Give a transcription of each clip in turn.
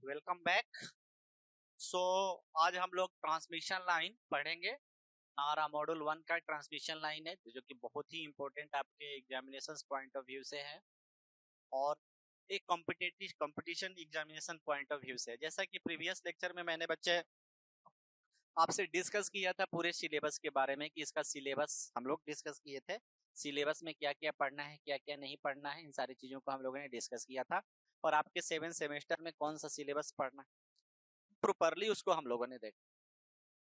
Welcome back. सो आज हम लोग ट्रांसमिशन लाइन पढ़ेंगे। हमारा मॉड्यूल 1 का ट्रांसमिशन लाइन है जो कि बहुत ही इंपॉर्टेंट आपके एग्जामिनेशन पॉइंट ऑफ व्यू से है और एक competitive competition examination point of view से है। जैसा कि प्रीवियस लेक्चर में मैंने बच्चे आपसे डिस्कस किया था पूरे सिलेबस के बारे में कि इसका सिलेबस हम लोग डिस्कस किए थे। सिलेबस में क्या क्या पढ़ना है, क्या क्या नहीं पढ़ना है, इन सारी चीजों को हम लोगों ने डिस्कस किया था। और आपके 7 सेमेस्टर में कौन सा सिलेबस पढ़ना है प्रॉपरली उसको हम लोगों ने देखा।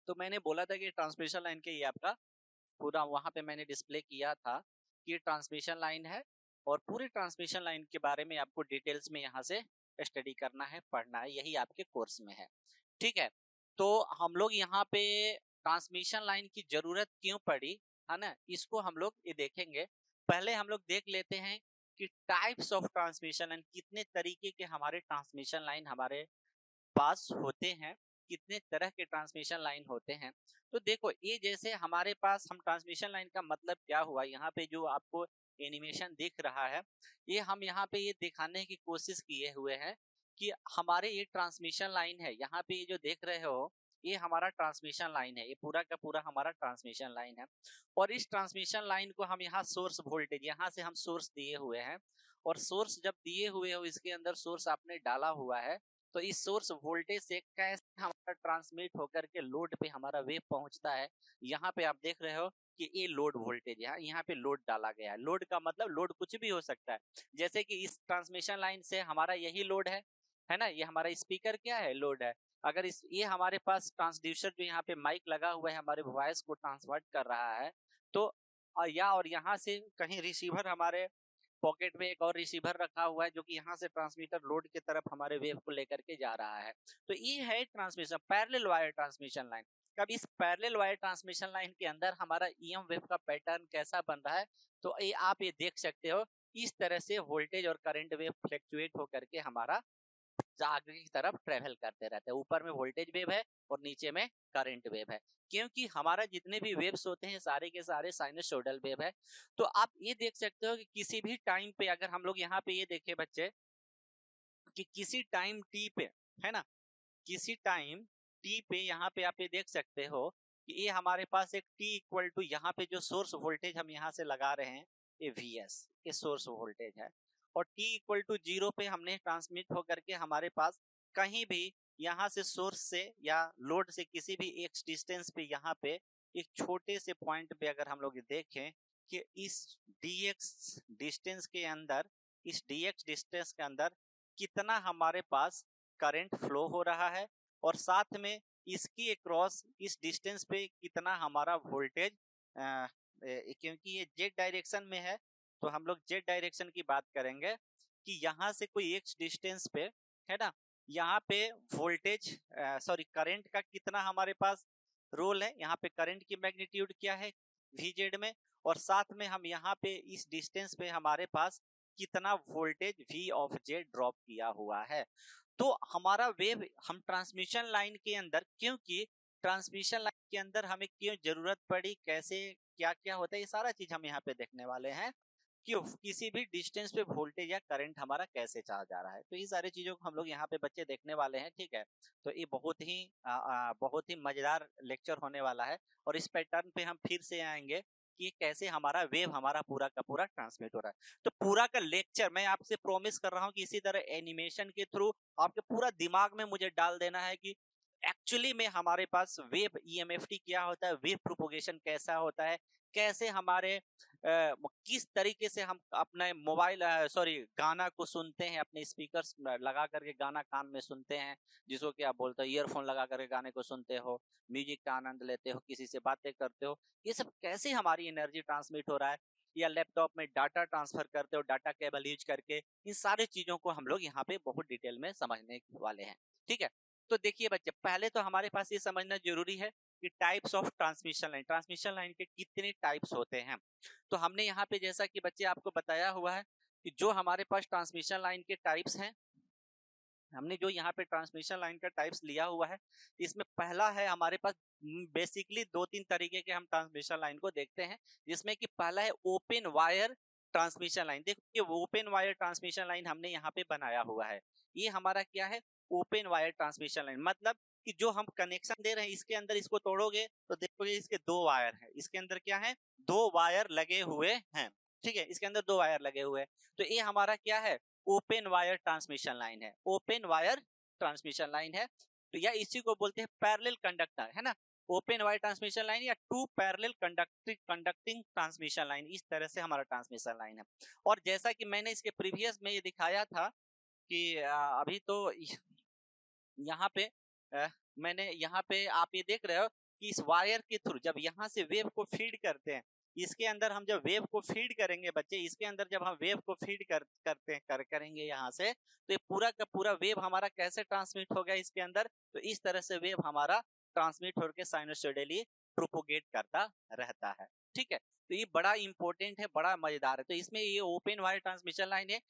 तो मैंने बोला था कि ट्रांसमिशन लाइन के ये आपका पूरा वहां पे मैंने डिस्प्ले किया था कि ट्रांसमिशन लाइन है और पूरी ट्रांसमिशन लाइन के बारे में आपको डिटेल्स में यहाँ से स्टडी करना है, पढ़ना है, यही आपके कोर्स में है। ठीक है, तो हम लोग यहाँ पे ट्रांसमिशन लाइन की जरूरत क्यों पड़ी है ना, इसको हम लोग ये देखेंगे। पहले हम लोग देख लेते हैं कि टाइप्स ऑफ ट्रांसमिशन लाइन, कितने तरीके के हमारे ट्रांसमिशन लाइन हमारे पास होते हैं, कितने तरह के ट्रांसमिशन लाइन होते हैं। तो देखो ये जैसे हमारे पास हम ट्रांसमिशन लाइन का मतलब क्या हुआ, यहाँ पे जो आपको एनिमेशन दिख रहा है ये हम यहाँ पे ये दिखाने की कोशिश किए हुए हैं कि हमारे ये ट्रांसमिशन लाइन है। यहाँ पे ये जो देख रहे हो ये हमारा ट्रांसमिशन लाइन है, ये पूरा का पूरा हमारा ट्रांसमिशन लाइन है। और इस ट्रांसमिशन लाइन को हम यहाँ सोर्स वोल्टेज, यहाँ से हम सोर्स दिए हुए हैं और सोर्स जब दिए हुए हो इसके अंदर सोर्स आपने डाला हुआ है तो इस सोर्स वोल्टेज से कैसे हमारा ट्रांसमिट होकर के लोड पे हमारा वेव पहुंचता है। यहाँ पे आप देख रहे हो कि ये लोड वोल्टेज है, यहाँ पे लोड डाला गया है। लोड का मतलब लोड कुछ भी हो सकता है, जैसे कि इस ट्रांसमिशन लाइन से हमारा यही लोड है ना, ये हमारा स्पीकर क्या है, लोड है। अगर इस ये हमारे पास ट्रांसड्यूसर जो यहाँ पे माइक लगा हुआ है हमारे वॉइस को ट्रांसवर्ट कर रहा है, तो या और यहाँ से कहीं रिसीवर, हमारे पॉकेट में एक और रिसीवर रखा हुआ है जो कि यहाँ से ट्रांसमीटर लोड की तरफ हमारे वेव को लेकर के जा रहा है। तो ये है transmission parallel wire transmission line. अब इस पैरेलल वायर ट्रांसमिशन लाइन के अंदर हमारा ईएम वेव का पैटर्न कैसा बन रहा है, तो ये आप ये देख सकते हो। इस तरह से वोल्टेज और करंट वेव फ्लक्चुएट होकर के हमारा आगे की तरफ ट्रेवल करते रहते हैं। ऊपर में वोल्टेज वेव है और नीचे में करंट वेव है, क्योंकि हमारा जितने भी वेव्स होते हैं सारे के सारे साइनसोइडल वेव है। तो आप ये देख सकते हो कि किसी भी टाइम पे अगर हम लोग यहाँ पे ये देखें बच्चे कि किसी टाइम टी पे, है ना, किसी टाइम टी पे यहाँ पे आप ये देख सकते हो कि ये हमारे पास एक टी इक्वल टू यहाँ पे जो सोर्स वोल्टेज हम यहाँ से लगा रहे हैं ये वीएस, ये सोर्स वोल्टेज है। और टी इक्वल टू 0 पे हमने ट्रांसमिट होकर के हमारे पास कहीं भी यहाँ से सोर्स से या लोड से किसी भी एक डिस्टेंस पे यहाँ पे एक छोटे से पॉइंट पे अगर हम लोग देखें कि इस dx डिस्टेंस के अंदर, इस dx डिस्टेंस के अंदर कितना हमारे पास करंट फ्लो हो रहा है और साथ में इसकी क्रॉस इस डिस्टेंस पे कितना हमारा वोल्टेज, क्योंकि ये जेड डायरेक्शन में है तो हम लोग जेड डायरेक्शन की बात करेंगे कि यहाँ से कोई एक डिस्टेंस पे, है ना, यहाँ पे वोल्टेज करंट का कितना हमारे पास रोल है, यहाँ पे करंट की मैग्नीट्यूड क्या है वीजेड में, और साथ में हम यहाँ पे इस डिस्टेंस पे हमारे पास कितना voltage V of Z drop किया हुआ है। तो हमारा वेव हम ट्रांसमिशन लाइन के अंदर, क्योंकि ट्रांसमिशन लाइन के अंदर हमें क्यों जरूरत पड़ी, कैसे क्या क्या होता है, ये सारा चीज हम यहाँ पे देखने वाले हैं कि किसी भी डिस्टेंस पे वोल्टेज या करंट हमारा कैसे चला जा रहा है। तो ये सारी चीजों को हम लोग यहाँ पे बच्चे देखने वाले हैं। ठीक है, तो ये बहुत ही मजेदार लेक्चर होने वाला है और इस पैटर्न पे हम फिर से आएंगे कि कैसे हमारा वेव हमारा पूरा का पूरा ट्रांसमिट हो रहा है। तो पूरा का लेक्चर मैं आपसे प्रॉमिस कर रहा हूँ कि इसी तरह एनिमेशन के थ्रू आपके पूरा दिमाग में मुझे डाल देना है कि एक्चुअली में हमारे पास वेव ईएमएफटी क्या होता है, वेव प्रोपोगेशन कैसा होता है, कैसे हमारे किस तरीके से हम अपने मोबाइल गाना को सुनते हैं, अपने स्पीकर्स लगा करके गाना कान में सुनते हैं, जिसको कि आप बोलते हो ईयरफोन लगा करके गाने को सुनते हो, म्यूजिक का आनंद लेते हो, किसी से बातें करते हो, ये सब कैसे हमारी एनर्जी ट्रांसमिट हो रहा है, या लैपटॉप में डाटा ट्रांसफर करते हो डाटा केबल यूज करके, इन सारी चीजों को हम लोग यहाँ पे बहुत डिटेल में समझने वाले हैं। ठीक है, तो देखिए बच्चे, पहले तो हमारे पास ये समझना जरूरी है कि types of transmission line, transmission line के कितने टाइप्स होते हैं। तो हमने यहाँ पे जैसा कि बच्चे आपको बताया हुआ है कि जो हमारे पास ट्रांसमिशन लाइन के टाइप्स हैं, हमने जो यहाँ पे ट्रांसमिशन लाइन का टाइप्स लिया हुआ है, इसमें पहला है हमारे पास बेसिकली 2-3 तरीके के हम ट्रांसमिशन लाइन को देखते हैं, जिसमें कि पहला है ओपन वायर ट्रांसमिशन लाइन। देखो ये ओपन वायर ट्रांसमिशन लाइन हमने यहाँ पे बनाया हुआ है, ये हमारा क्या है, ओपन वायर ट्रांसमिशन लाइन, मतलब कि जो हम कनेक्शन दे रहे हैं इसके अंदर इसको तोड़ोगे तो देखोगे इसके दो वायर है, इसके अंदर क्या है, दो वायर लगे हुए हैं, ठीक है, इसके अंदर दो वायर लगे हुए हैं, तो ये हमारा क्या है, ओपन वायर ट्रांसमिशन लाइन है, ओपन वायर ट्रांसमिशन लाइन है। तो या इसी को बोलते हैं पैरेलल कंडक्टर, है ना, ओपन वायर ट्रांसमिशन लाइन या two parallel conducting transmission line, इस तरह से हमारा ट्रांसमिशन लाइन है। और जैसा कि मैंने इसके प्रीवियस में ये दिखाया था कि अभी तो यहाँ पे मैंने यहाँ पे आप ये देख रहे हो कि इस वायर के थ्रू जब यहाँ से वेव को फीड करते हैं, इसके अंदर हम जब वेव को फीड करेंगे बच्चे, इसके अंदर जब हम वेव को फीड करेंगे यहाँ से, तो ये पूरा का पूरा वेव हमारा कैसे ट्रांसमिट होगा इसके अंदर, तो इस तरह से वेव हमारा ट्रांसमिट होकर साइनोसॉइडली प्रोपोगेट करता रहता है, ठीक है। तो ये बड़ा इंपॉर्टेंट है, बड़ा मजेदार है। तो इसमें ये ओपन वायर ट्रांसमिशन लाइन है,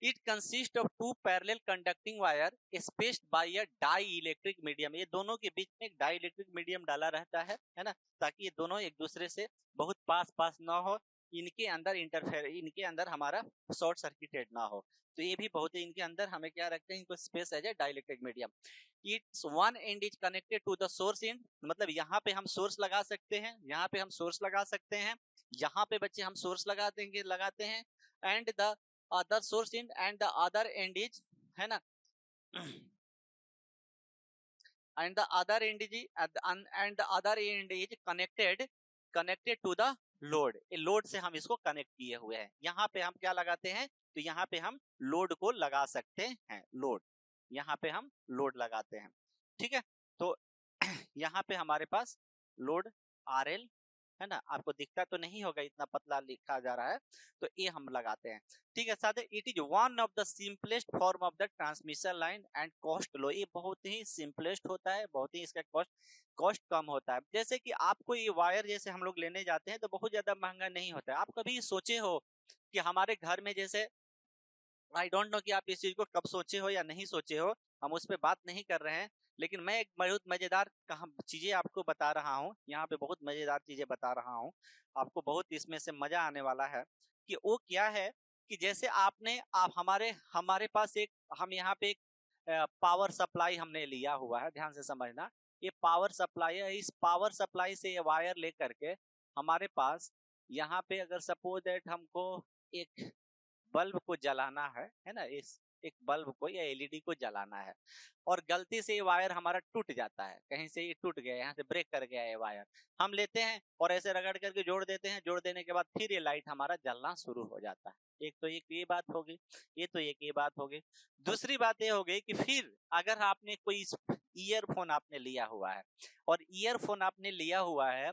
it consist of two parallel conducting wire spaced by a dielectric medium, ये दोनों के बीच में एक डाई इलेक्ट्रिक मीडियम डाला रहता है ना, ताकि ये दोनों एक दूसरे से बहुत पास ना हो, इनके अंदर इंटरफेयर, इनके अंदर हमारा शॉर्ट सर्किटेड ना हो, तो ये भी बहुत, इनके अंदर हमें क्या रखते हैं, इनको space as a dielectric medium. Its one end is connected to the source end, मतलब यहाँ पे हम सोर्स लगा सकते हैं, यहाँ पे हम सोर्स लगा सकते हैं, यहाँ पे बच्चे हम सोर्स लगाते हैं, and the other source end and the other end is, है ना, and the other end is connected to the load, load से हम इसको कनेक्ट किए हुए हैं। यहाँ पे हम क्या लगाते हैं, तो यहाँ पे हम लोड को लगा सकते हैं, लोड, यहाँ पे हम लोड लगाते हैं, ठीक है। तो यहाँ पे हमारे पास लोड RL है ना, आपको दिखता तो नहीं होगा, इतना पतला लिखा जा रहा है, तो ये हम लगाते हैं, ठीक है। साथ it is one of the simplest form of the transmission line and cost low, ये बहुत ही सिंपलेस्ट होता है, बहुत ही इसका कॉस्ट कम होता है। जैसे कि आपको ये वायर जैसे हम लोग लेने जाते हैं तो बहुत ज्यादा महंगा नहीं होता है। आप कभी सोचे हो कि हमारे घर में जैसे, आई डोंट नो कि आप इस चीज को कब सोचे हो या नहीं सोचे हो, हम उस पर बात नहीं कर रहे हैं, लेकिन मैं एक बहुत मजेदार चीजें आपको बता रहा हूँ, यहाँ पे बहुत मजेदार चीजें बता रहा हूँ आपको, बहुत इसमें से मजा आने वाला है। कि वो क्या है कि जैसे आप हमारे पास एक, हम यहाँ पे एक पावर सप्लाई हमने लिया हुआ है, ध्यान से समझना, ये पावर सप्लाई है, इस पावर सप्लाई से ये वायर लेकर के हमारे पास यहाँ पे अगर सपोज दैट हमको एक बल्ब को जलाना है ना, इस एक बल्ब को या एलईडी को जलाना है, और गलती से ये वायर हमारा टूट जाता है, कहीं से ये टूट गया, यहाँ से ब्रेक कर गया ये वायर, हम लेते हैं और ऐसे रगड़ करके जोड़ देते हैं, जोड़ देने के बाद फिर ये लाइट हमारा जलना शुरू हो जाता है। एक तो एक ये बात होगी, ये बात होगी। दूसरी बात ये हो गई कि फिर अगर आपने कोई ईयरफोन आपने लिया हुआ है, और ईयरफोन आपने लिया हुआ है,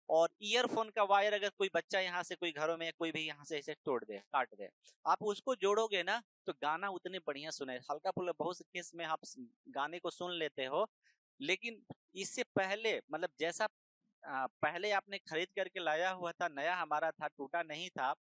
और ईयरफोन का वायर अगर कोई बच्चा यहाँ से, कोई घरों में कोई भी यहाँ से ऐसे तोड़ दे, काट दे, आप उसको जोड़ोगे ना तो गाना उतने बढ़िया सुने, हल्का फुल्का बहुत से केस में आप गाने को सुन लेते हो, लेकिन इससे पहले मतलब जैसा पहले आपने खरीद करके लाया हुआ था, नया हमारा था, टूटा नहीं था,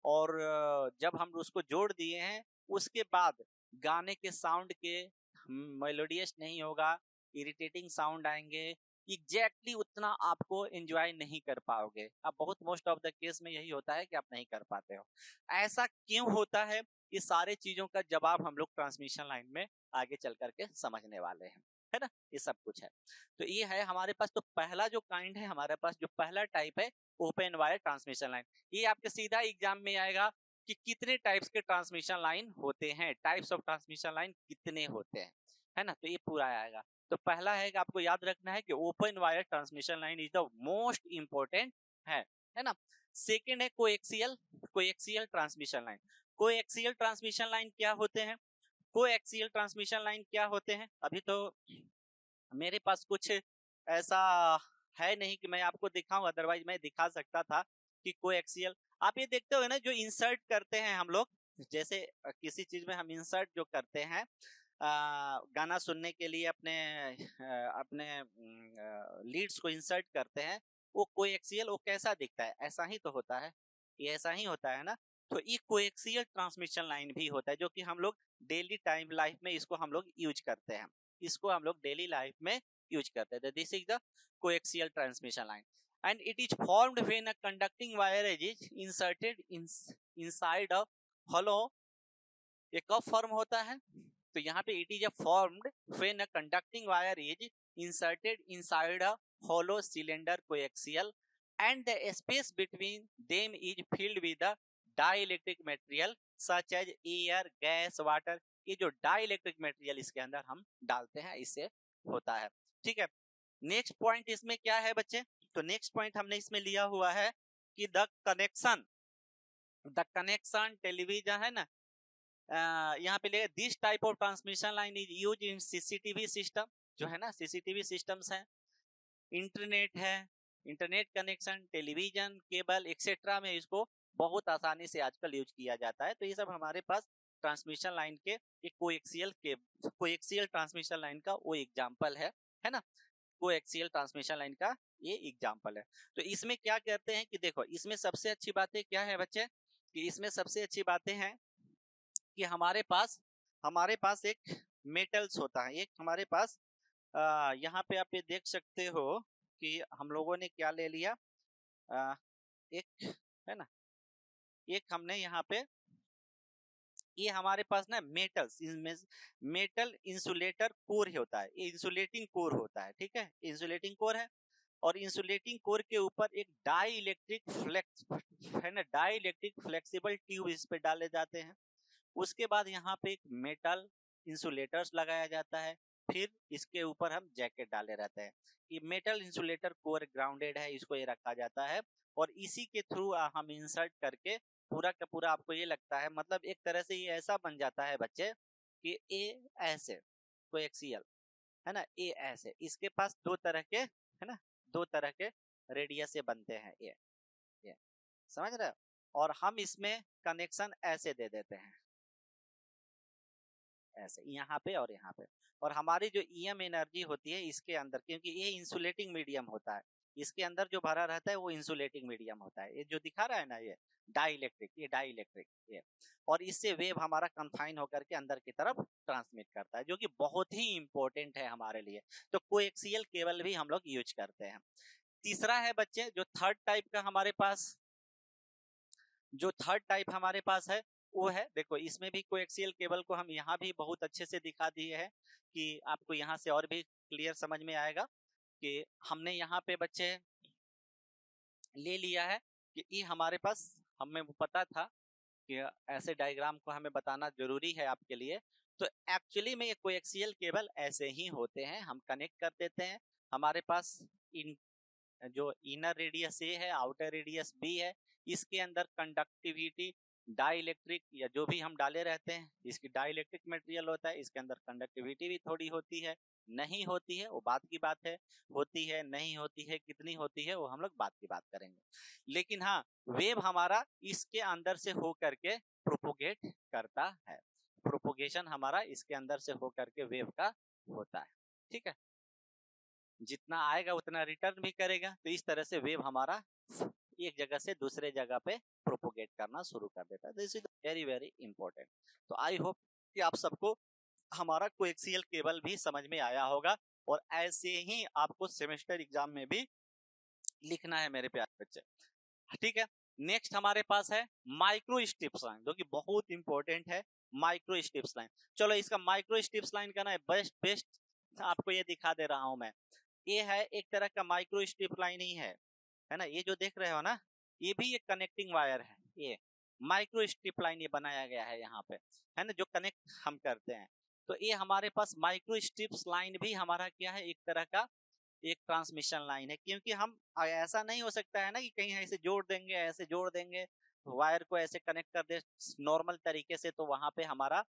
और जब हम उसको जोड़ दिए हैं उसके बाद गाने के साउंड के मेलोडियस नहीं होगा, इरिटेटिंग साउंड आएंगे, एग्जैक्टली उतना आपको एंजॉय नहीं कर पाओगे। अब बहुत मोस्ट ऑफ द केस में यही होता है कि आप नहीं कर पाते हो। ऐसा क्यों होता है, ये सारे चीजों का जवाब हम लोग ट्रांसमिशन लाइन में आगे चल करके समझने वाले हैं, है ना, ये सब कुछ है। तो ये है हमारे पास, तो पहला जो काइंड है हमारे पास, जो पहला टाइप है ओपन वायर ट्रांसमिशन लाइन। ये आपके सीधा एग्जाम में आएगा कि कितने टाइप्स के ट्रांसमिशन लाइन होते हैं, टाइप्स ऑफ ट्रांसमिशन लाइन कितने होते हैं, है ना, तो ये पूरा आएगा। तो पहला है कि आपको याद रखना है कि open wire transmission line is the most important है ना। सेकेंड है coaxial transmission line. Coaxial transmission line क्या होते हैं, कोएक्सियल ट्रांसमिशन लाइन क्या होते हैं, अभी तो मेरे पास कुछ ऐसा है नहीं कि मैं आपको दिखाऊं, अदरवाइज मैं दिखा सकता था कि कोएक्सियल, आप ये देखते हो ना जो इंसर्ट करते हैं हम लोग, जैसे किसी चीज में हम इंसर्ट जो करते हैं गाना सुनने के लिए अपने लीड्स को इंसर्ट करते हैं, वो कोएक्सियल, वो कैसा दिखता है, ऐसा ही तो होता है, ये ऐसा ही होता है ना। तो ये कोएक्सियल ट्रांसमिशन लाइन भी होता है, जो कि हम लोग डेली टाइम लाइफ में इसको हम लोग यूज करते हैं, इसको हम लोग डेली लाइफ में यूज करते हैं। This is the coaxial transmission line and it is formed when a conducting wire is inserted inside a hollow, ये कब फॉर्म होता है, तो यहाँ पे it is formed when a conducting wire is inserted inside a hollow cylinder coaxial and the space between them is filled with a dielectric material such as air, gas, water. ये जो dielectric material इसके अंदर हम डालते हैं इससे होता है, ठीक है। नेक्स्ट पॉइंट इसमें क्या है बच्चे, तो नेक्स्ट पॉइंट हमने इसमें लिया हुआ है कि द कनेक्शन टेलीविजन है ना, यहाँ पे लिखा this type of transmission line is use in CCTV system, जो है ना सीसीटीवी सिस्टम्स हैं, इंटरनेट है, internet connection, television, cable etcetera में इसको बहुत आसानी से आजकल यूज किया जाता है। तो ये सब हमारे पास ट्रांसमिशन लाइन के एक कोएक्सियल ट्रांसमिशन लाइन का वो एग्जांपल है ना, कोएक्सियल ट्रांसमिशन लाइन का ये एग्जांपल है। तो इसमें क्या कहते हैं कि देखो इसमें सबसे अच्छी बातें क्या है बच्चे, कि इसमें सबसे अच्छी बातें हैं कि हमारे पास एक मेटल्स होता है, एक हमारे पास यहाँ पे आप ये देख सकते हो कि हम लोगों ने क्या ले लिया, एक है ना, एक हमने यहाँ पे ये हमारे पास ना मेटल्स, मेटल इंसुलेटर कोर होता है, ये इंसुलेटिंग कोर होता है, ठीक है, इंसुलेटिंग कोर है। और इंसुलेटिंग कोर के ऊपर एक डाई इलेक्ट्रिक फ्लेक्सिबल ट्यूब इस पे डाले जाते हैं। उसके बाद यहाँ पे एक मेटल इंसुलेटर्स लगाया जाता है, फिर इसके ऊपर हम जैकेट डाले रहते हैं। ये मेटल इंसुलेटर कोर ग्राउंडेड है, इसको ये रखा जाता है और इसी के थ्रू हम इंसर्ट करके पूरा का पूरा आपको ये लगता है, मतलब एक तरह से ये ऐसा बन जाता है बच्चे कि ए ऐसे कोएक्सियल है ना, ए ऐसे, इसके पास दो तरह के है ना, दो तरह के रेडियस से बनते हैं ये समझ रहे हो, और हम इसमें कनेक्शन ऐसे दे देते हैं, ऐसे यहाँ पे और यहाँ पे। और हमारी जो ईएम एनर्जी होती है इसके अंदर, क्योंकि ये इंसुलेटिंग मीडियम होता है, इसके अंदर जो भरा रहता है वो इंसुलेटिंग मीडियम होता है, ये जो दिखा रहा है ना ये डाइलेक्ट्रिक, ये और इससे वेव हमारा कन्फाइन होकर के अंदर की तरफ ट्रांसमिट करता है, जो कि बहुत ही इंपॉर्टेंट है हमारे लिए। तो कोएक्सियल केबल भी हम लोग यूज करते हैं। तीसरा है बच्चे जो थर्ड टाइप का हमारे पास है वो है, देखो इसमें भी कोएक्सियल केबल को हम यहाँ भी बहुत अच्छे से दिखा दिए हैं कि आपको यहाँ से और भी क्लियर समझ में आएगा कि हमने यहाँ पे बच्चे ले लिया है कि ये हमारे पास, हमें पता था कि ऐसे डायग्राम को हमें बताना जरूरी है आपके लिए। तो एक्चुअली में ये कोएक्सियल केबल ऐसे ही होते हैं, हम कनेक्ट कर देते हैं, हमारे पास जो इनर रेडियस ए है, आउटर रेडियस बी है, इसके अंदर कंडक्टिविटी डाइलेक्ट्रिक या जो भी हम डाले रहते हैं इसकी डाइलेक्ट्रिक मटेरियल होता है, इसके अंदर कंडक्टिविटी भी थोड़ी होती है, नहीं होती है वो बात की बात है, होती है नहीं होती है, कितनी होती है वो हम लोग बात की बात करेंगे। लेकिन हाँ, वेव हमारा इसके अंदर से हो करके प्रोपोगेट करता है, प्रोपोगेशन हमारा इसके अंदर से हो करके वेव का होता है, ठीक है, जितना आएगा उतना रिटर्न भी करेगा। तो इस तरह से वेव हमारा एक जगह से दूसरे जगह पे प्रोपोगेट करना शुरू कर देता है। This is very very important. तो आई होप कि आप सबको हमारा कोएक्सियल केबल भी समझ में आया होगा, और ऐसे ही आपको सेमेस्टर एग्जाम में भी लिखना है मेरे प्यारे बच्चे, ठीक है। नेक्स्ट हमारे पास है माइक्रो स्ट्रिप्स लाइन, जो कि बहुत इंपॉर्टेंट है, माइक्रो स्ट्रिप्स लाइन। चलो इसका माइक्रो स्ट्रिप्स लाइन का ना बेस्ट आपको ये दिखा दे रहा हूं मैं। ये है एक तरह का माइक्रो स्ट्रिप लाइन ही है ना, ये जो देख रहे हो ना, ये भी एक कनेक्टिंग वायर है, ये माइक्रो स्ट्रिप लाइन ये बनाया गया है यहाँ पे, है ना, जो कनेक्ट हम करते हैं। तो ये हमारे पास माइक्रो स्ट्रिप्स लाइन भी हमारा क्या है, एक तरह का एक ट्रांसमिशन लाइन है, क्योंकि हम ऐसा नहीं हो सकता है ना कि कहीं ऐसे जोड़ देंगे, ऐसे जोड़ देंगे वायर को, ऐसे कनेक्ट कर दे नॉर्मल तरीके से, तो वहां पे हमारा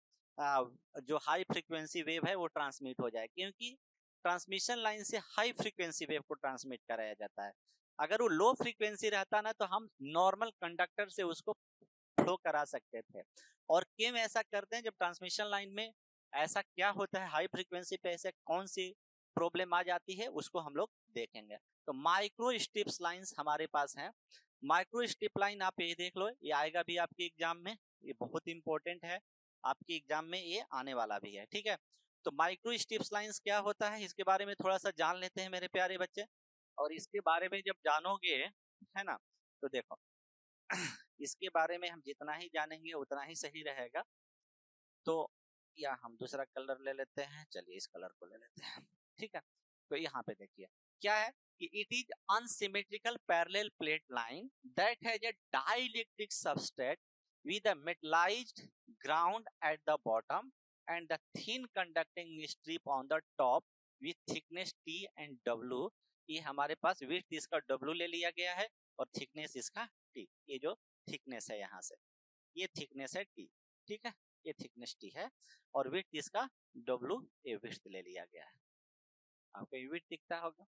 जो हाई फ्रीक्वेंसी वेव है वो ट्रांसमिट हो जाए, क्योंकि ट्रांसमिशन लाइन से हाई फ्रीक्वेंसी वेव को ट्रांसमिट कराया जाता है। अगर वो लो फ्रीक्वेंसी रहता ना तो हम नॉर्मल कंडक्टर से उसको फ्लो करा सकते थे। और क्यों ऐसा करते हैं, जब ट्रांसमिशन लाइन में ऐसा क्या होता है, हाई फ्रीक्वेंसी पे ऐसे कौन सी प्रॉब्लम आ जाती है उसको हम लोग देखेंगे। तो माइक्रो स्ट्रिप्स लाइंस हमारे पास हैं। माइक्रो स्ट्रिप लाइन आप ये देख लो, ये आएगा भी आपके एग्जाम में, ये बहुत इंपॉर्टेंट है, आपके एग्जाम में ये आने वाला भी है, ठीक है। तो माइक्रो स्ट्रिप्स लाइंस क्या होता है, इसके बारे में थोड़ा सा जान लेते हैं मेरे प्यारे बच्चे। और इसके बारे में जब जानोगे है ना, तो देखो इसके बारे में हम जितना ही जानेंगे उतना ही सही रहेगा। तो या हम दूसरा कलर ले लेते हैं, चलिए इस कलर को ले लेते हैं, ठीक है। तो यहाँ पे देखिए क्या है कि it is unsymmetrical parallel plate line that has a dielectric substrate with a metallized ground at the bottom and the thin conducting strip on the top with thickness T and W। ये हमारे पास width इसका W ले लिया गया है और thickness इसका T। ये जो thickness है यहाँ से, ये thickness है T, ठीक है, ये thickness T है और width इसका W, ये width ले लिया गया है। आपको ये width दिखता होगा।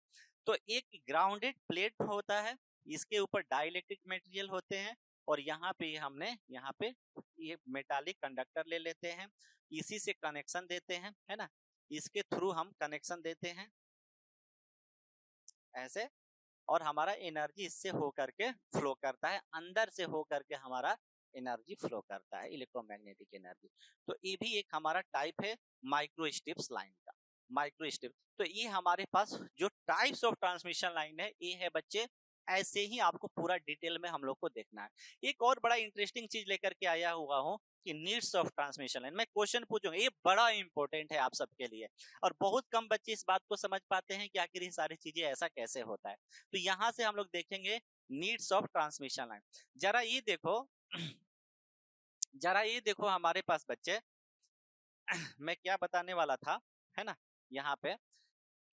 तो एक ग्राउंडेड प्लेट होता है, इसके ऊपर डाइलेक्ट्रिक मटेरियल होते हैं और यहाँ पे हमने यहाँ पे ये मेटालिक कंडक्टर ले लेते हैं, इसी से कनेक्शन देते हैं, है ना, इसके थ्रू हम कनेक्शन देते हैं ऐसे, और हमारा एनर्जी इससे हो करके फ्लो करता है, अंदर से हो करके हमारा एनर्जी फ्लो करता है, इलेक्ट्रोमैग्नेटिक एनर्जी। तो ये भी एक हमारा टाइप है माइक्रो स्ट्रिप्स लाइन का, माइक्रो स्ट्रिप। तो ये हमारे पास जो टाइप्स ऑफ ट्रांसमिशन लाइन है ये है बच्चे, ऐसे ही आपको पूरा डिटेल में हम लोग को देखना है। एक और बड़ा इंटरेस्टिंग चीज लेकर के आया हुआ हूँ कि नीड्स ऑफ ट्रांसमिशन लाइन, मैं क्वेश्चन पूछूंगा, ये बड़ा इंपॉर्टेंट है आप सबके लिए, और बहुत कम बच्चे इस बात को समझ पाते हैं कि आखिर ये सारी चीजें ऐसा कैसे होता है। तो यहाँ से हम लोग देखेंगे नीड्स ऑफ ट्रांसमिशन लाइन। जरा ये देखो, जरा ये देखो हमारे पास बच्चे, मैं क्या बताने वाला था, है ना, यहाँ पे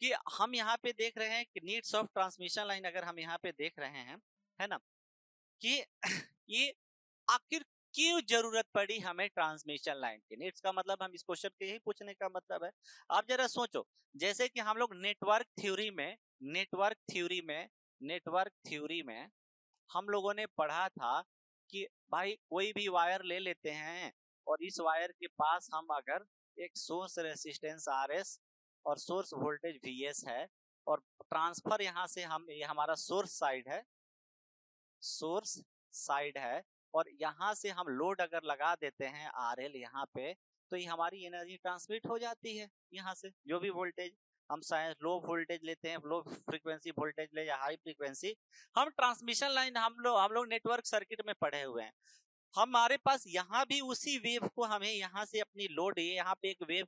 कि हम यहाँ पे देख रहे हैं कि नीड्स ऑफ ट्रांसमिशन लाइन, अगर हम यहाँ पे देख रहे हैं, है ना, कि ये आखिर क्यों जरूरत पड़ी हमें ट्रांसमिशन लाइन की। नीड्स का मतलब हम इस क्वेश्चन के ही पूछने का मतलब है। आप जरा सोचो, जैसे कि हम लोग नेटवर्क थ्योरी में हम लोगों ने पढ़ा था कि भाई कोई भी वायर ले लेते हैं और इस वायर के पास हम अगर एक सोर्स रेसिस्टेंस RS और सोर्स वोल्टेज VS है और ट्रांसफर यहाँ से हम, ये हमारा सोर्स साइड है और यहाँ से हम लोड अगर लगा देते हैं RL यहाँ पे, तो ये हमारी एनर्जी ट्रांसमिट हो जाती है। यहाँ से जो भी वोल्टेज हम चाहे लो वोल्टेज लेते हैं, लो फ्रीक्वेंसी वोल्टेज ले या हाई फ्रीक्वेंसी, हम ट्रांसमिशन लाइन हम लोग नेटवर्क सर्किट में पढ़े हुए हैं, हमारे पास यहाँ भी उसी वेव को हमें यहाँ से अपनी लोड, यहाँ पे एक वेव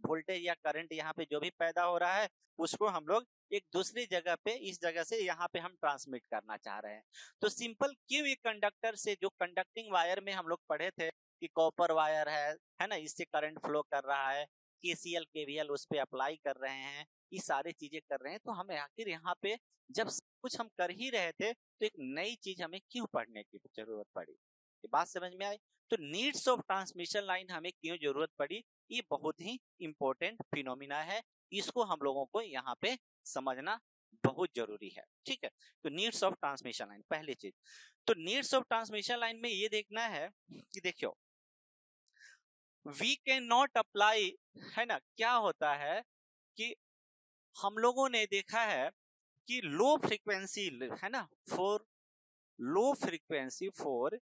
वोल्टेज या करंट यहाँ पे जो भी पैदा हो रहा है उसको हम लोग एक दूसरी जगह पे, इस जगह से यहाँ पे हम ट्रांसमिट करना चाह रहे हैं। तो सिंपल क्यों ये कंडक्टर से, जो कंडक्टिंग वायर में हम लोग पढ़े थे कि कॉपर वायर है ना, इससे करंट फ्लो कर रहा है, KCL KVL उस पे अप्लाई कर रहे हैं, ये सारी चीजें कर रहे हैं, तो हमें आखिर यहाँ पे जब कुछ हम कर ही रहे थे तो एक नई चीज हमें क्यों पढ़ने की जरूरत पड़ी, ये बात समझ में आई। तो नीड्स ऑफ ट्रांसमिशन लाइन हमें क्यों जरूरत पड़ी, ये बहुत ही इंपॉर्टेंट फिनोमिना है, इसको हम लोगों को यहाँ पे समझना बहुत जरूरी है, ठीक है। तो नीड्स ऑफ ट्रांसमिशन लाइन पहली चीज। तो नीड्स ऑफ ट्रांसमिशन लाइन में ये देखना है कि देखियो वी कैन नॉट अप्लाई, है ना, क्या होता है कि हम लोगों ने देखा है कि लो फ्रीक्वेंसी, है ना, for low frequency, for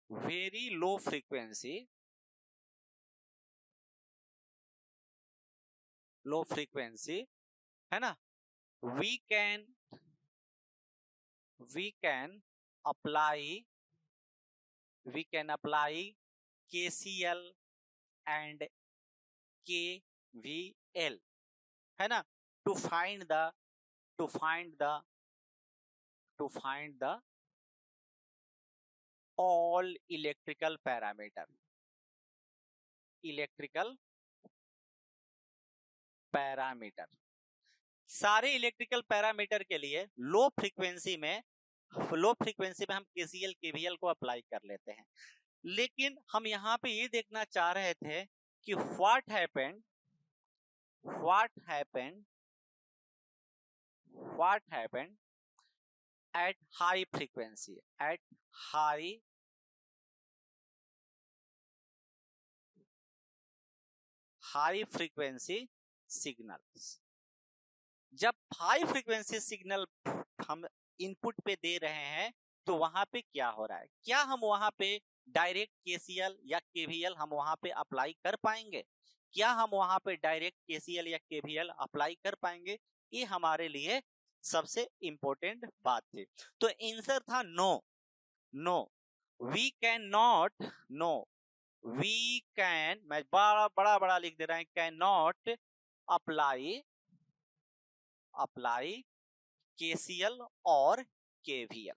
very low frequency, low frequency, है ना, we can apply KCL and KVL, है ना, to find the all electrical parameter, सारे इलेक्ट्रिकल पैरामीटर के लिए लो फ्रीक्वेंसी में हम KCL KVL को अप्लाई कर लेते हैं। लेकिन हम यहाँ पे ये देखना चाह रहे थे कि what happened at high frequency, high frequency signals. जब हाई फ्रीक्वेंसी सिग्नल हम इनपुट पे दे रहे हैं तो वहां पे क्या हो रहा है, क्या हम वहां पे डायरेक्ट KCL या KVL हम वहां पे अप्लाई कर पाएंगे, क्या हम वहां पे डायरेक्ट KCL या KVL अप्लाई कर पाएंगे, ये हमारे लिए सबसे इंपॉर्टेंट बात थी। तो आंसर था no, we can not we can, मैं बड़ा बड़ा बड़ा लिख दे रहा हूं, कैन नॉट अप्लाई केसीएल और केवीएल।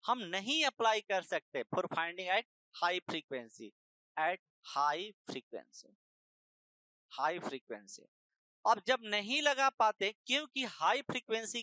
हम नहीं अप्लाई कर सकते for finding at high frequency, high frequency. अब जब नहीं लगा पाते, क्योंकि हाई फ्रीक्वेंसी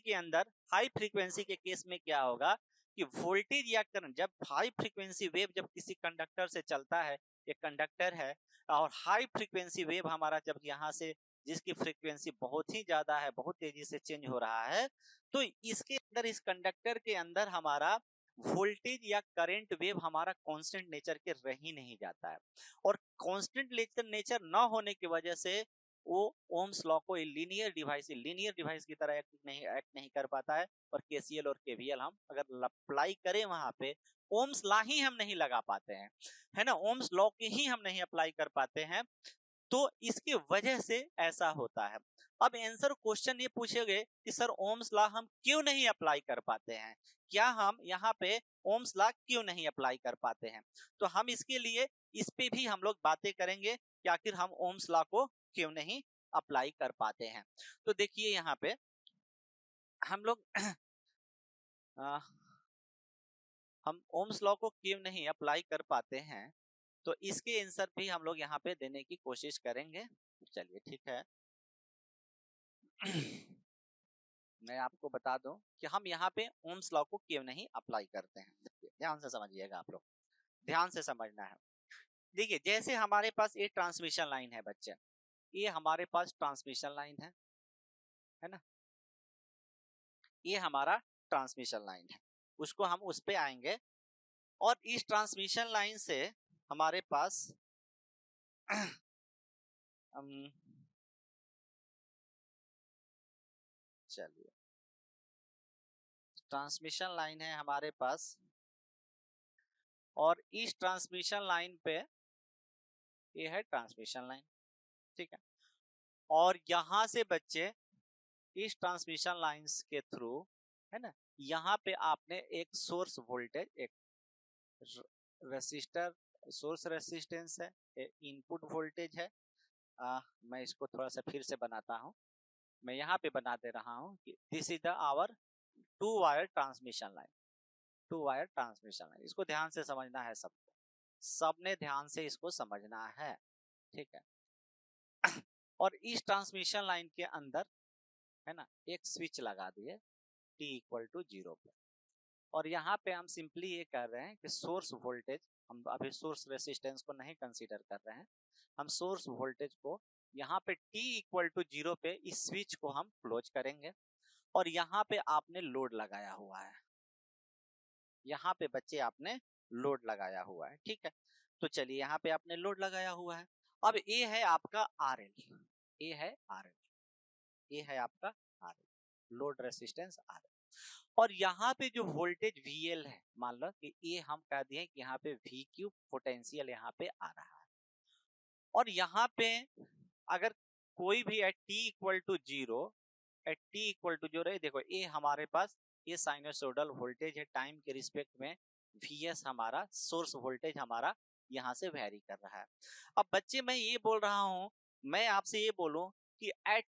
के केस में क्या होगा कि वोल्टेज या करंट, जब हाई फ्रीक्वेंसी वेव जब किसी कंडक्टर से चलता है, ये कंडक्टर है, और हाई फ्रीक्वेंसी वेव हमारा जब यहाँ से, जिसकी फ्रीक्वेंसी बहुत ही ज्यादा है, बहुत तेजी से चेंज हो रहा है, तो इसके अंदर, इस कंडक्टर के अंदर हमारा वोल्टेज या करंट वेव हमारा कांस्टेंट नेचर के रह ही नहीं जाता है। और कांस्टेंट नेचर न होने की वजह से वो ओम्स लॉ को लीनियर डिवाइस की तरह एक्ट नहीं कर पाता है। और केसीएल और केवीएल हम अगर अप्लाई करें वहां पे, ओम्स लॉ ही हम नहीं लगा पाते हैं, है ना, ओम्स लॉ के ही हम नहीं अप्लाई कर पाते हैं, तो इसकी वजह से ऐसा होता है। अब आंसर क्वेश्चन ये पूछेंगे कि सर ओम्स लॉ हम क्यों नहीं अप्लाई कर पाते हैं, क्या हम यहाँ पे ओम्स लॉ क्यों नहीं अप्लाई कर पाते हैं? तो हम इसके लिए इस पे भी हम लोग बातें करेंगे कि आखिर हम ओम्स लॉ को क्यों नहीं अप्लाई कर पाते हैं। तो देखिए यहाँ पे हम लोग हम ओम्स लॉ को क्यों नहीं अप्लाई कर पाते हैं, तो इसके आंसर भी हम लोग यहाँ पे देने की कोशिश करेंगे। चलिए ठीक है। मैं आपको बता दूं कि हम यहाँ पे ओम्स लॉ को क्यों नहीं अप्लाई करते हैं। ध्यान से समझिएगा, आप लोग ध्यान से समझना है। देखिए जैसे हमारे पास ये ट्रांसमिशन लाइन है बच्चे, ये हमारे पास ट्रांसमिशन लाइन है ना, ये हमारा ट्रांसमिशन लाइन है, उसको हम उस पे आएंगे। और इस ट्रांसमिशन लाइन से हमारे पास चलिए ट्रांसमिशन लाइन है हमारे पास, और इस ट्रांसमिशन लाइन पे ये है ट्रांसमिशन लाइन, ठीक है। और यहां से बच्चे इस ट्रांसमिशन लाइंस के थ्रू, है ना, यहाँ पे आपने एक सोर्स वोल्टेज, एक रेसिस्टर, सोर्स रेसिस्टेंस है, इनपुट वोल्टेज है। मैं इसको थोड़ा सा फिर से बनाता हूँ, मैं यहाँ पे बना दे रहा हूँ कि this is the our 2 wire transmission line, 2 wire transmission line. इसको ध्यान से समझना है सबको, सबने ध्यान से इसको समझना है, ठीक है। और इस ट्रांसमिशन लाइन के अंदर, है ना, एक स्विच लगा दिए t=0 पे, और यहाँ पे हम सिंपली ये कर रहे हैं कि सोर्स वोल्टेज, हम अभी सोर्स रेसिस्टेंस को नहीं कंसीडर कर रहे हैं, हम सोर्स वोल्टेज को यहाँ पे t=0 पे इस स्विच को हम क्लोज करेंगे। और यहाँ पे आपने लोड लगाया हुआ है, यहाँ पे बच्चे आपने लोड लगाया हुआ है, ठीक है। तो चलिए यहाँ पे आपने लोड लगाया हुआ है। अब ये है आपका RL, ये है RL, ये है आपका RL, लोड रेसिस्टेंस RL। और यहाँ पे जो वोल्टेज VL है, मान लो कि ये हम कह दिए कि यहाँ पे VQ पोटेंशियल यहाँ पे आ रहा है। और यहाँ पे अगर कोई भी एट t=0, एट t=0, देखो ये हमारे पास ये साइनसोइडल वोल्टेज है, टाइम के रिस्पेक्ट में VS हमारा सोर्स वोल्टेज हमारा यहाँ से वेरी कर रहा है। अब बच्चे मैं ये बोल रहा हूँ, मैं आपसे ये बोलूं कि एट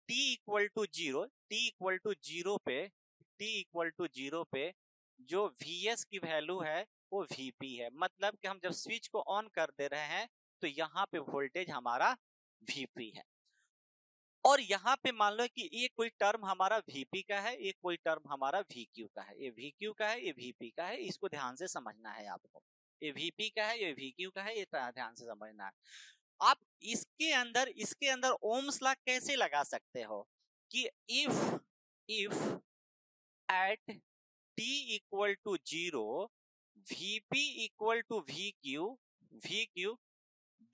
t=0 पे जो VS की वैल्यू है वो VP है। मतलब कि हम जब स्विच को ऑन कर दे रहे हैं तो यहाँ पे वोल्टेज हमारा VP है। और यहाँ पे मान लो कि ये कोई टर्म हमारा VP का है, ये कोई टर्म हमारा VQ का है, ये VQ का है, ये VP का है, इसको ध्यान से समझना है आपको। ये VP का है, ये VQ का है, ये ध्यान से समझना है। आप इसके अंदर ओम्स लॉ कैसे लगा सकते हो कि if at t=0 VP=VQ,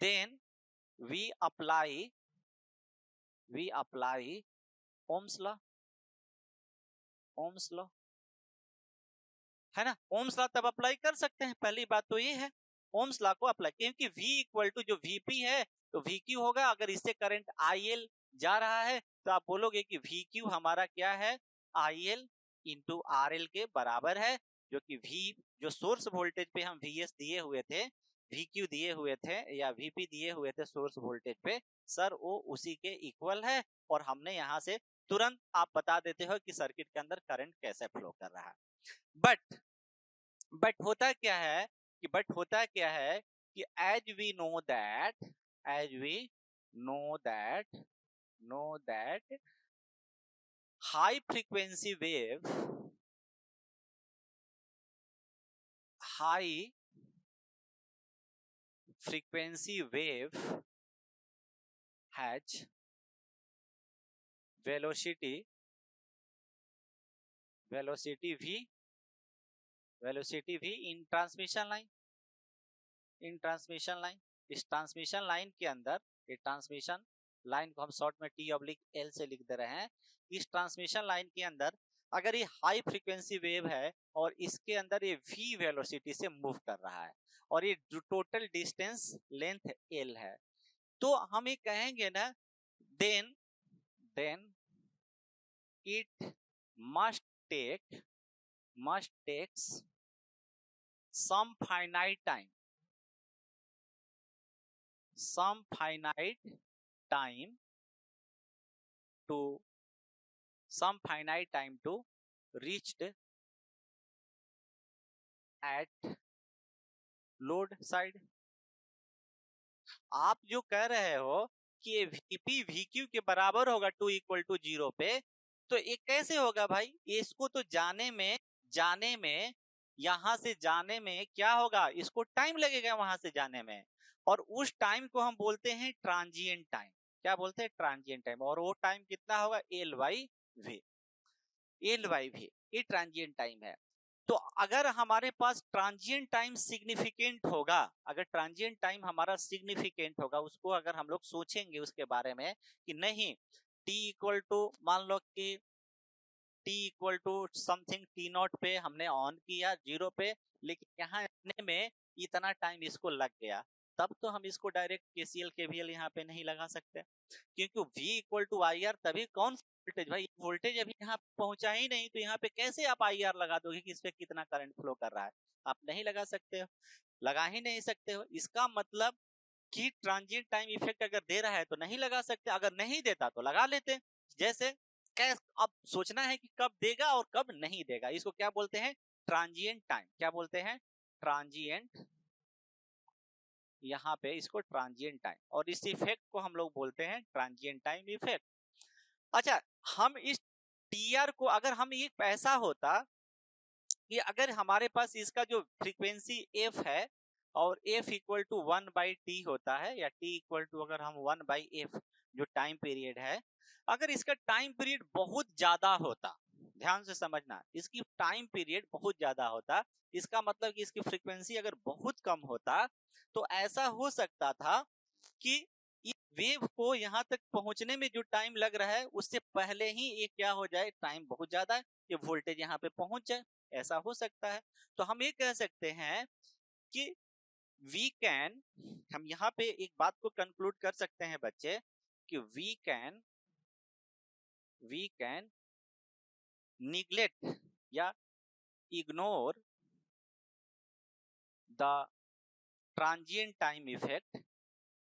then we apply Ohm's law, है ना। ओम्स लॉ तब अप्लाई कर सकते हैं, पहली बात तो ये है ओम्स लॉ को अप्लाई, क्योंकि V जो VP है तो VQ होगा। अगर इससे करंट IL जा रहा है तो आप बोलोगे कि VQ हमारा क्या है, IL इंटू RL के बराबर है, जो कि जो सोर्स वोल्टेज पे हम VS दिए हुए थे VQ दिए हुए थे या VP दिए हुए थे सोर्स वोल्टेज पे, सर वो उसी के इक्वल है, और हमने यहाँ से तुरंत आप बता देते हो कि सर्किट के अंदर करंट कैसे फ्लो कर रहा है। बट होता क्या है कि as we know that high frequency wave has velocity v in transmission line. इस ट्रांसमिशन लाइन के अंदर, ये ट्रांसमिशन लाइन को हम शॉर्ट में T/L से लिख दे रहे हैं। इस ट्रांसमिशन लाइन के अंदर अगर ये हाई फ्रीक्वेंसी वेव है और इसके अंदर ये v वेलोसिटी से मूव कर रहा है और ये टोटल डिस्टेंस लेंथ l है, तो हम ये कहेंगे ना, then it must takes some finite time to reached at load side. आप जो कह रहे हो कि VP VQ के बराबर होगा 2 = 0 पे, तो ये कैसे होगा भाई? इसको तो जाने में यहां से जाने में क्या होगा, इसको टाइम लगेगा वहां से जाने में, और उस टाइम को हम बोलते हैं ट्रांजिएंट टाइम। क्या बोलते हैं? Transient time. और वो टाइम कितना होगा? L/V। ये ट्रांजिएंट टाइम है। तो अगर हमारे पास ट्रांजिएंट टाइम सिग्निफिकेंट होगा, अगर ट्रांजिएंट टाइम हमारा सिग्निफिकेंट होगा, उसको अगर हम लोग सोचेंगे उसके बारे में कि नहीं, मान लो कि T समथिंग T0 पे हमने ऑन किया 0 पे, लेकिन यहाँ आने में इतना टाइम इसको लग गया, तब तो हम इसको डायरेक्ट KCL KVL यहाँ पे नहीं लगा सकते, क्योंकि V = IR। तभी कौन वोल्टेज भाई, वोल्टेज अभी यहाँ पहुंचा ही नहीं, तो यहाँ पे कैसे आप IR लगा दोगे कि इस पे कितना करंट फ्लो कर रहा है? आप नहीं लगा सकते हो, लगा ही नहीं सकते हो। इसका मतलब कि ट्रांजिएंट टाइम इफेक्ट अगर दे रहा है तो नहीं लगा सकते, अगर नहीं देता तो लगा लेते। जैसे अब सोचना है कि कब देगा और कब नहीं देगा, इसको क्या बोलते हैं? Transient time. क्या बोलते हैं? ट्रांजिएंट। यहाँ पे इसको ट्रांजिएंट टाइम, और इस इफेक्ट को हम लोग बोलते हैं ट्रांजिएंट टाइम इफेक्ट। अच्छा, हम इस TR को, अगर हम ये ऐसा होता कि अगर हमारे पास इसका जो फ्रीक्वेंसी f है और f = 1/t होता है, या t = अगर हम 1/f जो टाइम पीरियड है, अगर इसका टाइम पीरियड बहुत ज्यादा होता, ध्यान से समझना, इसकी टाइम पीरियड बहुत ज्यादा होता, इसका मतलब कि इसकी फ्रीक्वेंसी अगर बहुत कम होता, तो ऐसा हो सकता था कि इस वेव को यहाँ तक पहुंचने में जो टाइम लग रहा है उससे पहले ही ये क्या हो जाए, टाइम बहुत ज्यादा है, ये वोल्टेज यहाँ पे पहुंच जाए, ऐसा हो सकता है। तो हम ये कह सकते हैं कि हम यहाँ पे एक बात को कंक्लूड कर सकते हैं बच्चे, कि वी कैन निग्लेक्ट या ignore the transient time effect,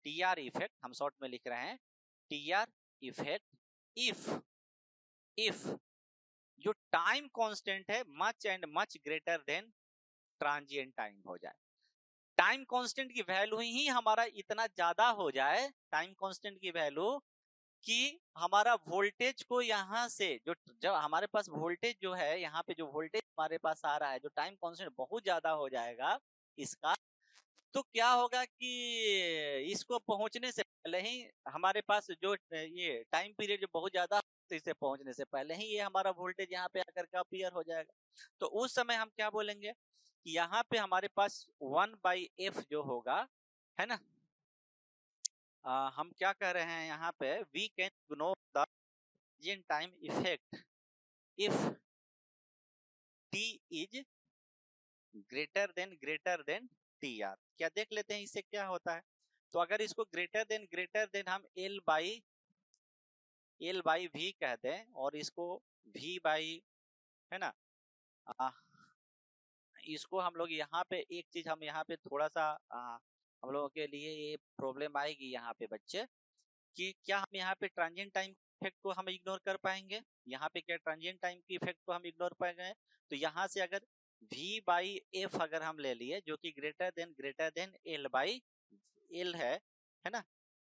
TR effect, हम शॉर्ट में लिख रहे हैं TR इफेक्ट, इफ जो टाइम कांस्टेंट है much and much greater than transient time हो जाए। टाइम कांस्टेंट की वैल्यू ही हमारा इतना ज्यादा हो जाए, टाइम कांस्टेंट की वैल्यू, कि हमारा वोल्टेज को यहाँ से जब हमारे पास वोल्टेज जो है, यहाँ पे जो वोल्टेज हमारे पास आ रहा है, जो टाइम कांस्टेंट बहुत ज्यादा हो जाएगा इसका, तो क्या होगा कि इसको पहुंचने से पहले ही हमारे पास जो ये टाइम पीरियड जो बहुत ज्यादा, इसे पहुंचने से पहले ही ये हमारा वोल्टेज यहाँ पे आकर के अपीयर हो जाएगा। तो उस समय हम क्या बोलेंगे कि यहाँ पे हमारे पास 1/f जो होगा, है ना, हम क्या कह रहे हैं यहाँ पे, we can ignore the time effect if t is greater than TR। क्या देख लेते हैं इससे क्या होता है। तो अगर इसको ग्रेटर देन हम L बाई V कह दें, और इसको V बाई, है ना, इसको हम लोग यहाँ पे एक चीज हम यहाँ पे थोड़ा सा हम लोगों के लिए ये प्रॉब्लम आएगी यहाँ पे बच्चे, कि क्या हम यहाँ पे ट्रांजिएंट टाइम इफेक्ट को हम इग्नोर कर पाएंगे? यहाँ पे क्या ट्रांजिएंट टाइम की इफेक्ट को हम इग्नोर पाएंगे? तो यहाँ से अगर v बाई एफ अगर हम ले लिए जो कि greater than L by L है ना,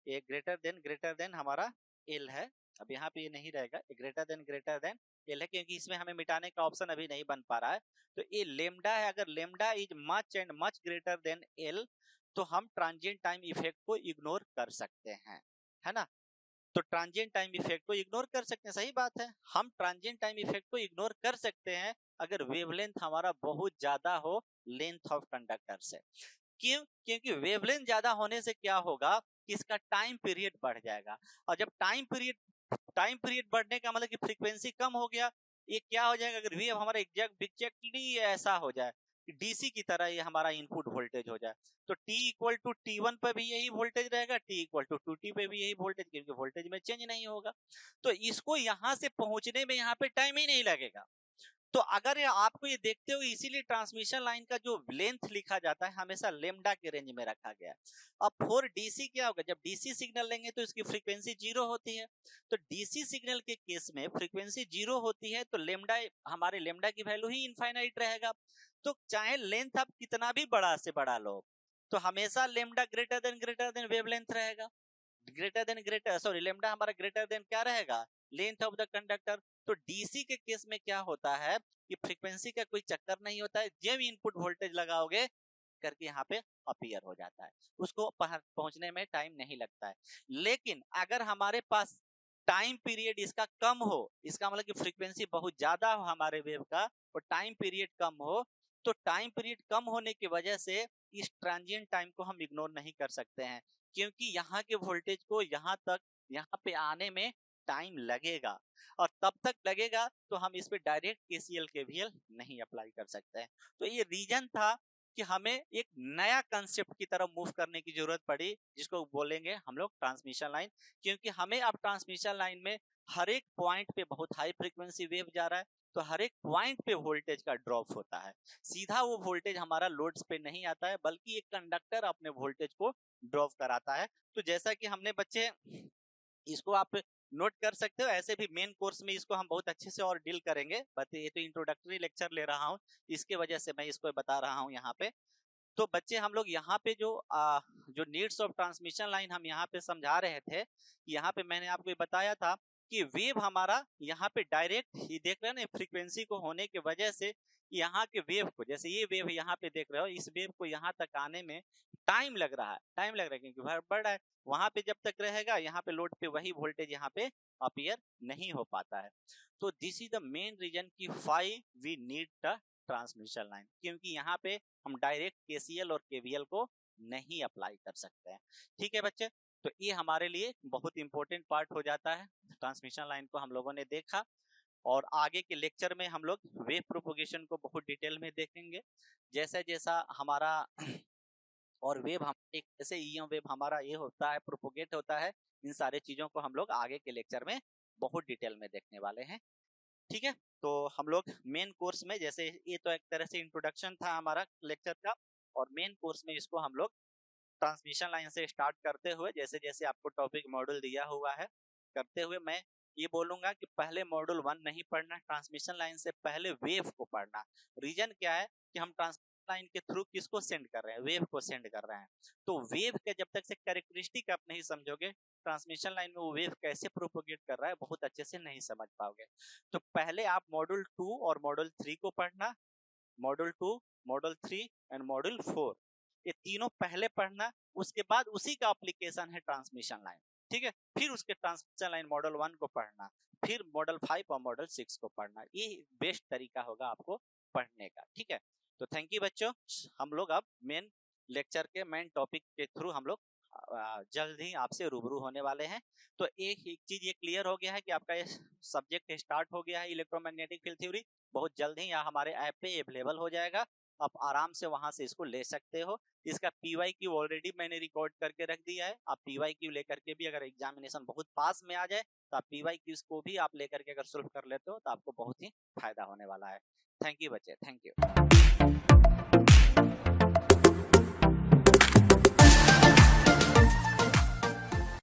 ये ग्रेटर देन हमारा एल है। अब यहाँ पे ये नहीं रहेगा, ग्रेटर देन एल है, क्योंकि इसमें हमें मिटाने का ऑप्शन अभी नहीं बन पा रहा है। तो ये लेमडा है, अगर lambda is much and much greater than L तो हम ट्रांजिएंट टाइम इफेक्ट को इग्नोर कर सकते हैं, है ना। तो ट्रांजिएंट टाइम इफेक्ट को इग्नोर कर सकते हैं, सही बात है, हम ट्रांजिएंट टाइम इफेक्ट को इग्नोर कर सकते हैं अगर वेवलेंथ हमारा बहुत ज्यादा हो लेंथ ऑफ कंडक्टर से। क्यों? क्योंकि वेवलेंथ ज्यादा होने से क्या होगा कि इसका टाइम पीरियड बढ़ जाएगा, और जब टाइम पीरियड बढ़ने का मतलब कि फ्रीक्वेंसी कम हो गया, ये क्या हो जाएगा, अगर वेव हमारा एग्जैक्टली ऐसा हो जाए डीसी की तरह ये हमारा इनपुट वोल्टेज हो जाए, तो T इक्वल टू T1 पर भी यही वोल्टेज रहेगा, T इक्वल टू 2T पे भी यही वोल्टेज, क्योंकि वोल्टेज में चेंज नहीं होगा। तो इसको यहाँ से पहुंचने में यहाँ पे टाइम ही नहीं लगेगा। तो अगर आपको ये देखते हो, इसीलिए ट्रांसमिशन लाइन का जो लेंथ लिखा जाता है हमेशा लेमडा के रेंज में रखा गया है। अब फॉर डीसी क्या होगा, जब डीसी सिग्नल लेंगे तो इसकी फ्रीक्वेंसी 0 होती है, तो डीसी सिग्नल के केस में फ्रीक्वेंसी 0 होती है, तो लेमडा हमारे लेमडा की वैल्यू ही इनफाइनाइट रहेगा। तो चाहे लेंथ आप कितना भी बड़ा से बड़ा लो, तो हमेशा लेमडा ग्रेटर देन वेवलेंथ रहेगा, लेमडा हमारा ग्रेटर देन क्या रहेगा, लेंथ ऑफ द कंडक्टर। तो डीसी के केस में क्या होता है कि फ्रीक्वेंसी का कोई चक्कर नहीं होता है, जब इनपुट वोल्टेज लगाओगे करके यहाँ पे अपीयर हो जाता है, उसको पहुंचने में टाइम नहीं लगता है। लेकिन अगर हमारे पास टाइम पीरियड इसका कम हो, इसका मतलब कि फ्रीक्वेंसी बहुत ज्यादा हो हमारे वेव का और टाइम पीरियड कम हो, तो टाइम पीरियड कम होने की वजह से इस ट्रांजिएंट टाइम को हम इग्नोर नहीं कर सकते हैं, क्योंकि यहाँ के वोल्टेज को यहाँ पे आने में टाइम लगेगा, और तब तक लगेगा तो हम इस पे डायरेक्ट केसीएल केवीएल नहीं अप्लाई कर सकते हैं। तो ये रीजन था कि हमें एक नया कंसेप्ट की तरफ मूव करने की जरूरत पड़ी, जिसको बोलेंगे हम लोग ट्रांसमिशन लाइन, क्योंकि हमें अब ट्रांसमिशन लाइन में हर एक पॉइंट पे बहुत हाई फ्रीक्वेंसी वेव जा रहा है, तो हर एक पॉइंट पे वोल्टेज का ड्रॉप होता है, सीधा वो वोल्टेज हमारा लोड्स पे नहीं आता है, बल्कि एक कंडक्टर अपने वोल्टेज को ड्रॉप कराता है। तो जैसा कि हमने बच्चे इसको आप नोट कर सकते हो, ऐसे भी मेन कोर्स में इसको हम बहुत अच्छे से और डील करेंगे, बट ये तो इंट्रोडक्टरी लेक्चर ले रहा हूँ, इसके वजह से मैं इसको बता रहा हूँ यहाँ पे। तो बच्चे हम लोग यहाँ पे जो नीड्स ऑफ ट्रांसमिशन लाइन हम यहाँ पे समझा रहे थे, यहाँ पे मैंने आपको बताया था कि वेव हमारा यहाँ पे डायरेक्ट ही देख रहे हैं ना, फ्रीक्वेंसी को होने की वजह से यहाँ के वेव को, जैसे ये वेव यहाँ पे देख रहे हो, इस वेव को यहाँ तक आने में टाइम लग रहा है क्योंकि बढ़ रहा है, वहां पे जब तक रहेगा यहाँ पे लोड पे वही वोल्टेज यहाँ पे अपीयर नहीं हो पाता है। तो this is the main reason की why we need the transmission line, क्योंकि यहाँ पे हम डायरेक्ट केसीएल और केवीएल को नहीं अप्लाई कर सकते हैं। ठीक है बच्चे, तो ये हमारे लिए बहुत इंपॉर्टेंट पार्ट हो जाता है। ट्रांसमिशन लाइन को हम लोगों ने देखा, और आगे के लेक्चर में हम लोग वेव प्रोपोगेशन को बहुत डिटेल में देखेंगे, जैसा जैसा हमारा और वेव हम एक ऐसे ईएम वेव हमारा ये होता है, प्रोपोगेट होता है, इन सारे चीजों को हम लोग आगे के लेक्चर में बहुत डिटेल में देखने वाले हैं। ठीक है, तो हम लोग मेन कोर्स में, जैसे ये तो एक तरह से इंट्रोडक्शन था हमारा लेक्चर का, और मेन कोर्स में इसको हम लोग ट्रांसमिशन लाइन से स्टार्ट करते हुए, जैसे जैसे आपको टॉपिक मॉड्यूल दिया हुआ है करते हुए, मैं ये बोलूंगा कि पहले मॉड्यूल 1 नहीं पढ़ना, ट्रांसमिशन लाइन से पहले वेव को पढ़ना। रीजन क्या है कि हम ट्रांसमिशन लाइन के थ्रू किसको सेंड कर रहे हैं, वेव को सेंड कर रहे हैं। तो वेव के जब तक से कैरेक्टरिस्टिक आप नहीं समझोगे, ट्रांसमिशन लाइन में वो वेव कैसे प्रोपोगेट कर रहा है बहुत अच्छे से नहीं समझ पाओगे। तो पहले आप मॉड्यूल 2 और मॉड्यूल 3 को पढ़ना, मॉड्यूल 2, मॉड्यूल 3 एंड मॉड्यूल 4, ये तीनों पहले पढ़ना, उसके बाद उसी का एप्लीकेशन है ट्रांसमिशन लाइन। ठीक है, फिर उसके ट्रांसमिशन लाइन मॉडल 1 को पढ़ना, फिर मॉडल 5 और मॉडल 6 को पढ़ना, ये बेस्ट तरीका होगा आपको पढ़ने का। ठीक है, तो थैंक यू बच्चों, हम लोग अब मेन लेक्चर के मेन टॉपिक के थ्रू हम लोग जल्द ही आपसे रूबरू होने वाले हैं। तो एक चीज ये क्लियर हो गया है कि आपका ये सब्जेक्ट स्टार्ट हो गया है, इलेक्ट्रोमैग्नेटिक फील्ड थ्योरी, बहुत जल्द ही हमारे ऐप पे अवेलेबल हो जाएगा, आप आराम से वहां से इसको ले सकते हो। इसका PYQ ऑलरेडी मैंने रिकॉर्ड करके रख दिया है, आप PYQ लेकर के भी अगर एग्जामिनेशन बहुत पास में आ जाए तो आप PYQ को भी आप लेकर के अगर सॉल्व कर लेते हो तो आपको बहुत ही फायदा होने वाला है। थैंक यू बच्चे, थैंक यू।